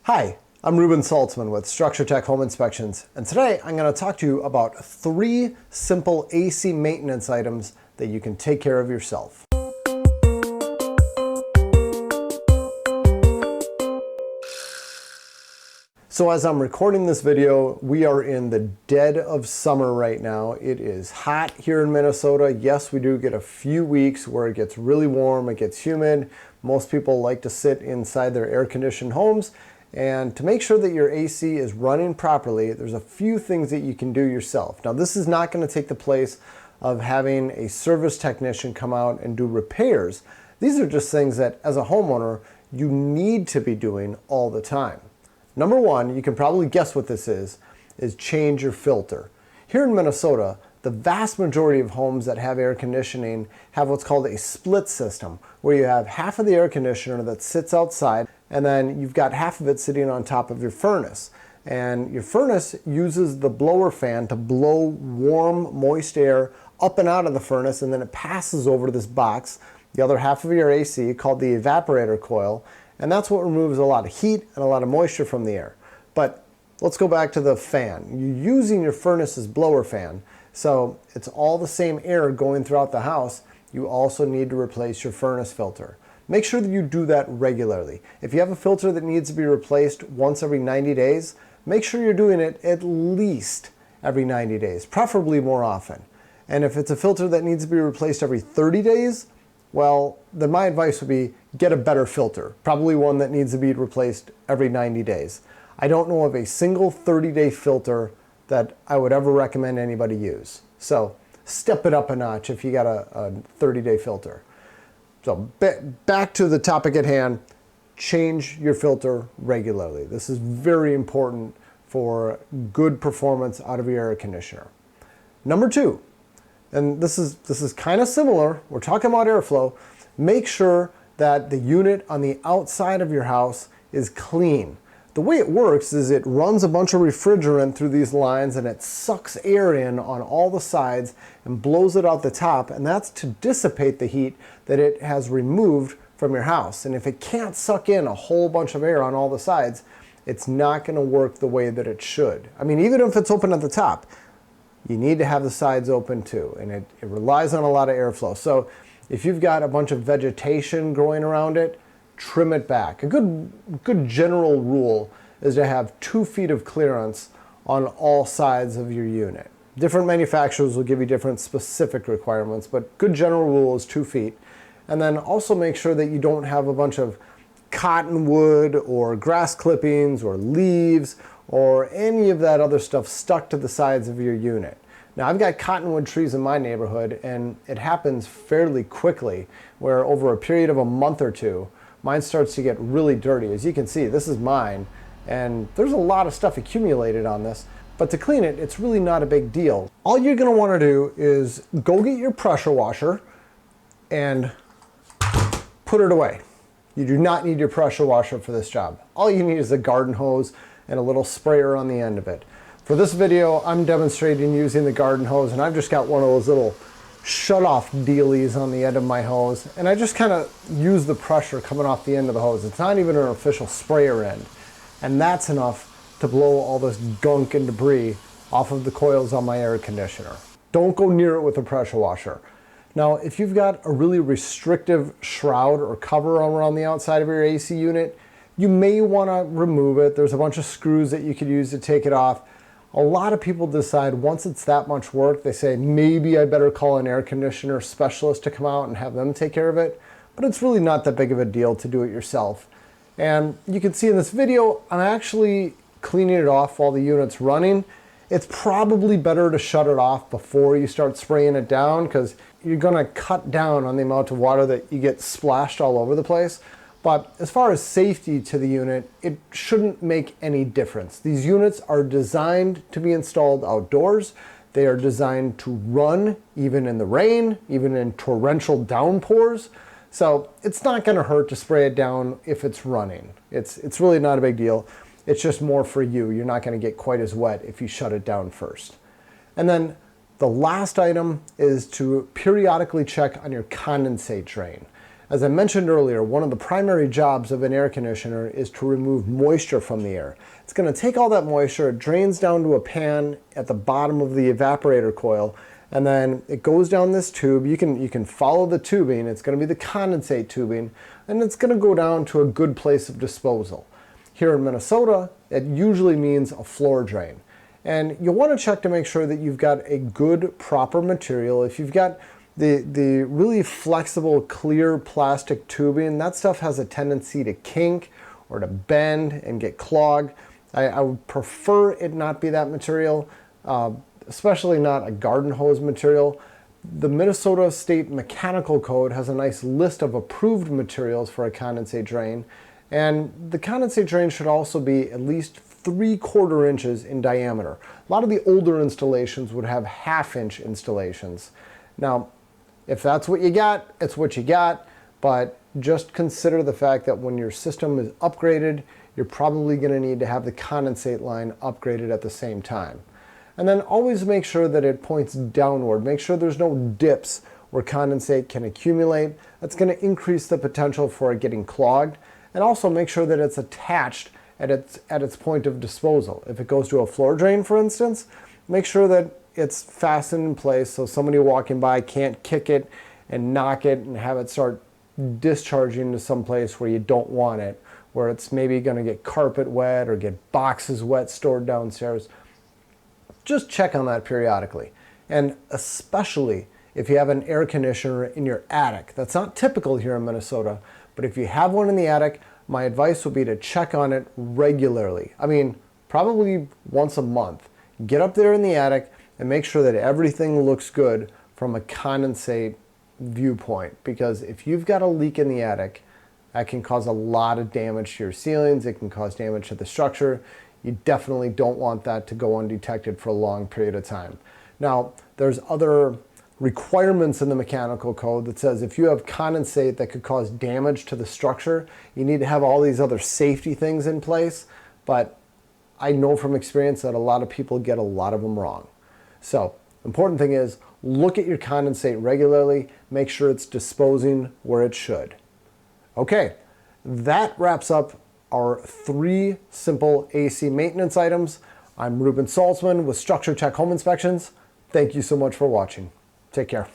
Hi, I'm Ruben Saltzman with Structure Tech Home Inspections, and today I'm going to talk to you about 3 simple AC maintenance items that you can take care of yourself. So as I'm recording this video, we are in the dead of summer right now. It is hot here in Minnesota. Yes, we do get a few weeks where it gets really warm, it gets humid. Most people like to sit inside their air-conditioned homes. And to make sure that your AC is running properly, there's a few things that you can do yourself. Now, this is not going to take the place of having a service technician come out and do repairs. These are just things that, as a homeowner, you need to be doing all the time. Number one, you can probably guess what this is change your filter. Here in Minnesota, the vast majority of homes that have air conditioning have what's called a split system, where you have half of the air conditioner that sits outside, and then you've got half of it sitting on top of your furnace. And your furnace uses the blower fan to blow warm, moist air up and out of the furnace, and then it passes over to this box, the other half of your AC, called the evaporator coil, and that's what removes a lot of heat and a lot of moisture from the air. But let's go back to the fan. You're using your furnace's blower fan, so it's all the same air going throughout the house. You also need to replace your furnace filter. Make sure that you do that regularly. If you have a filter that needs to be replaced once every 90 days, make sure you're doing it at least every 90 days, preferably more often. And if it's a filter that needs to be replaced every 30 days, well, then my advice would be get a better filter, probably one that needs to be replaced every 90 days. I don't know of a single 30-day filter that I would ever recommend anybody use. So step it up a notch if you got a 30-day filter. So back to the topic at hand, change your filter regularly. This is very important for good performance out of your air conditioner. Number 2, and this is kind of similar, we're talking about airflow, make sure that the unit on the outside of your house is clean. The way it works is it runs a bunch of refrigerant through these lines and it sucks air in on all the sides and blows it out the top, and that's to dissipate the heat that it has removed from your house. And if it can't suck in a whole bunch of air on all the sides, it's not going to work the way that it should. I mean, even if it's open at the top, you need to have the sides open too, and it relies on a lot of airflow. So if you've got a bunch of vegetation growing around it, trim it back. A good general rule is to have 2 feet of clearance on all sides of your unit. Different manufacturers will give you different specific requirements, but good general rule is 2 feet. And then also make sure that you don't have a bunch of cottonwood or grass clippings or leaves or any of that other stuff stuck to the sides of your unit. Now, I've got cottonwood trees in my neighborhood, and it happens fairly quickly, where over a period of a month or two, mine starts to get really dirty. As you can see, this is mine, and there's a lot of stuff accumulated on this, but to clean it, it's really not a big deal. All you're gonna wanna do is go get your pressure washer and put it away. You do not need your pressure washer for this job. All you need is a garden hose and a little sprayer on the end of it. For this video, I'm demonstrating using the garden hose, and I've just got one of those little shut-off dealies on the end of my hose, and I just kind of use the pressure coming off the end of the hose. It's not even an official sprayer end, and that's enough to blow all this gunk and debris off of the coils on my air conditioner. Don't go near it with a pressure washer. Now, if you've got a really restrictive shroud or cover around the outside of your AC unit, you may want to remove it. There's a bunch of screws that you could use to take it off. A lot of people decide once it's that much work, they say, maybe I better call an air conditioner specialist to come out and have them take care of it. But it's really not that big of a deal to do it yourself. And you can see in this video, I'm actually cleaning it off while the unit's running. It's probably better to shut it off before you start spraying it down, because you're gonna cut down on the amount of water that you get splashed all over the place. But as far as safety to the unit, it shouldn't make any difference. These units are designed to be installed outdoors. They are designed to run even in the rain, even in torrential downpours. So it's not gonna hurt to spray it down if it's running. It's really not a big deal. It's just more for you. You're not gonna get quite as wet if you shut it down first. And then the last item is to periodically check on your condensate drain. As I mentioned earlier, one of the primary jobs of an air conditioner is to remove moisture from the air. It's going to take all that moisture, it drains down to a pan at the bottom of the evaporator coil, and then it goes down this tube. You can follow the tubing. It's going to be the condensate tubing, and it's going to go down to a good place of disposal. Here in Minnesota, it usually means a floor drain. And you'll want to check to make sure that you've got a good, proper material. If you've got the really flexible, clear plastic tubing, that stuff has a tendency to kink or to bend and get clogged. I would prefer it not be that material, especially not a garden hose material. The Minnesota State Mechanical Code has a nice list of approved materials for a condensate drain. And the condensate drain should also be at least 3/4 inches in diameter. A lot of the older installations would have 1/2 inch installations. Now, if that's what you got, it's what you got, but just consider the fact that when your system is upgraded, you're probably going to need to have the condensate line upgraded at the same time. And then always make sure that it points downward. Make sure there's no dips where condensate can accumulate. That's going to increase the potential for it getting clogged. And also make sure that it's attached at its point of disposal. If it goes to a floor drain, for instance, make sure that it's fastened in place so somebody walking by can't kick it and knock it and have it start discharging to some place where you don't want it, where it's maybe going to get carpet wet or get boxes wet stored downstairs. Just check on that periodically. And especially if you have an air conditioner in your attic. That's not typical here in Minnesota, but if you have one in the attic, my advice would be to check on it regularly. I mean, probably once a month. Get up there in the attic and make sure that everything looks good from a condensate viewpoint. Because if you've got a leak in the attic, that can cause a lot of damage to your ceilings. It can cause damage to the structure. You definitely don't want that to go undetected for a long period of time. Now, there's other requirements in the mechanical code that says if you have condensate that could cause damage to the structure, you need to have all these other safety things in place. But I know from experience that a lot of people get a lot of them wrong. So, important thing is look at your condensate regularly, make sure it's disposing where it should. Okay, that wraps up our 3 simple AC maintenance items. I'm Ruben Saltzman with Structure Tech Home Inspections. Thank you so much for watching. Take care.